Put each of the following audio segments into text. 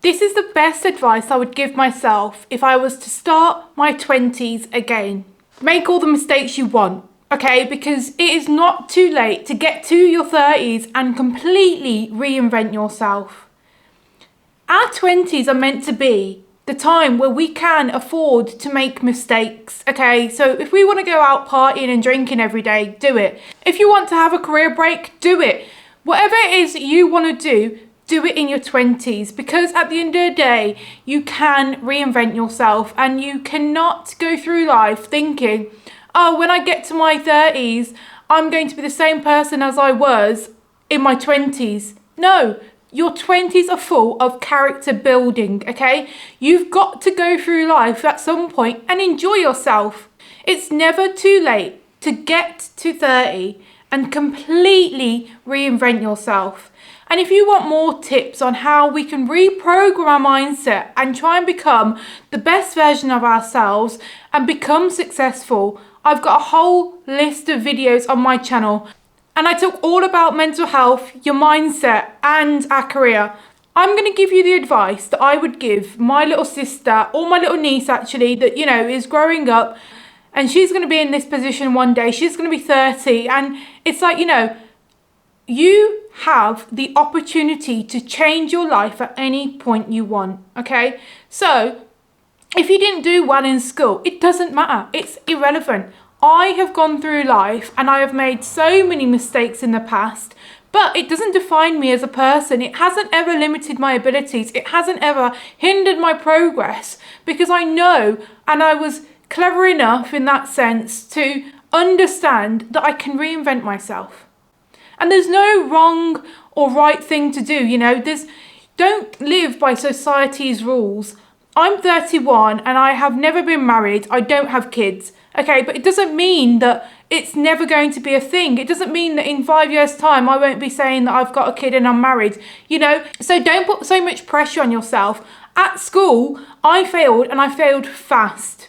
This is the best advice I would give myself if I was to start my 20s again. Make all the mistakes you want, okay? Because it is not too late to get to your 30s and completely reinvent yourself. Our 20s are meant to be the time where we can afford to make mistakes, okay? So if we want to go out partying and drinking every day, do it. If you want to have a career break, do it. Whatever it is that you want to do it in your 20s, because at the end of the day, you can reinvent yourself, and you cannot go through life thinking, oh, when I get to my 30s, I'm going to be the same person as I was in my 20s. No, your 20s are full of character building, okay? You've got to go through life at some point and enjoy yourself. It's never too late to get to 30 and completely reinvent yourself. And if you want more tips on how we can reprogram our mindset and try and become the best version of ourselves and become successful, I've got a whole list of videos on my channel. And I talk all about mental health, your mindset, and our career. I'm going to give you the advice that I would give my little sister, or my little niece actually, that, you know, is growing up, and she's going to be in this position one day. She's going to be 30, and it's like, you know, you have the opportunity to change your life at any point you want, okay? So if you didn't do well in school, it doesn't matter. It's irrelevant. I have gone through life and I have made so many mistakes in the past, but it doesn't define me as a person. It hasn't ever limited my abilities. It hasn't ever hindered my progress, because I know, and I was clever enough in that sense to understand that I can reinvent myself. And there's no wrong or right thing to do, you know. Don't live by society's rules. I'm 31 and I have never been married. I don't have kids, okay? But it doesn't mean that it's never going to be a thing. It doesn't mean that in 5 years' time I won't be saying that I've got a kid and I'm married, you know? So don't put so much pressure on yourself. At school, I failed, and I failed fast.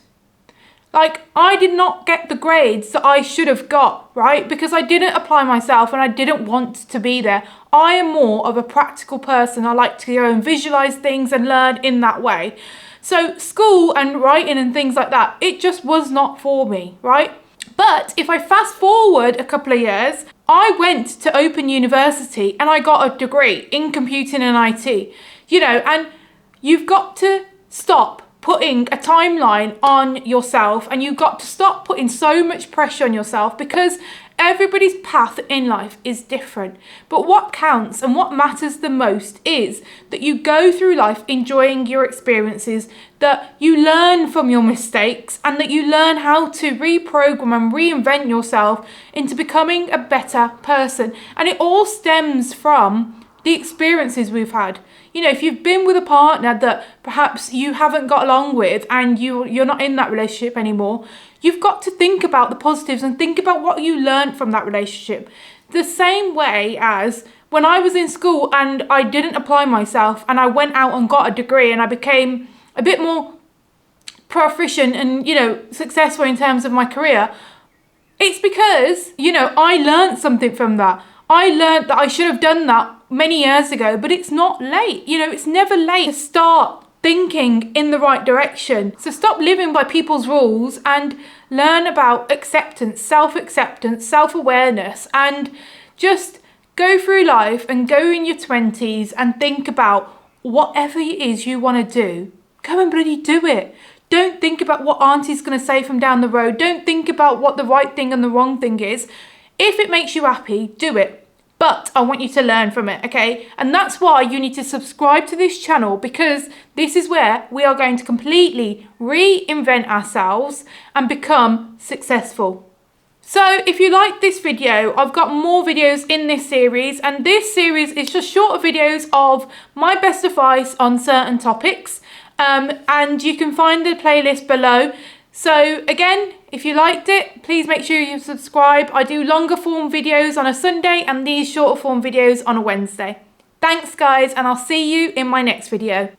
Like, I did not get the grades that I should have got, right? Because I didn't apply myself and I didn't want to be there. I am more of a practical person. I like to go and visualize things and learn in that way. So school and writing and things like that, it just was not for me, right? But if I fast forward a couple of years, I went to Open University and I got a degree in computing and IT, you know, and you've got to stop putting a timeline on yourself, and you've got to stop putting so much pressure on yourself, because everybody's path in life is different. But what counts and what matters the most is that you go through life enjoying your experiences, that you learn from your mistakes, and that you learn how to reprogram and reinvent yourself into becoming a better person. And it all stems from the experiences we've had. You know, if you've been with a partner that perhaps you haven't got along with and you're not in that relationship anymore, you've got to think about the positives and think about what you learned from that relationship. The same way as when I was in school and I didn't apply myself and I went out and got a degree and I became a bit more proficient and, you know, successful in terms of my career, it's because, you know, I learned something from that. I learned that I should have done that many years ago, but it's not late. You know, it's never late to start thinking in the right direction. So stop living by people's rules and learn about acceptance, self-awareness, and just go through life and go in your 20s and think about whatever it is you want to do. Go and bloody do it. Don't think about what auntie's going to say from down the road. Don't think about what the right thing and the wrong thing is. If it makes you happy, do it. But I want you to learn from it, okay? And that's why you need to subscribe to this channel, because this is where we are going to completely reinvent ourselves and become successful. So if you like this video, I've got more videos in this series, and this series is just shorter videos of my best advice on certain topics, and you can find the playlist below. So again, if you liked it, please make sure you subscribe. I do longer form videos on a Sunday and these shorter form videos on a Wednesday. Thanks guys, and I'll see you in my next video.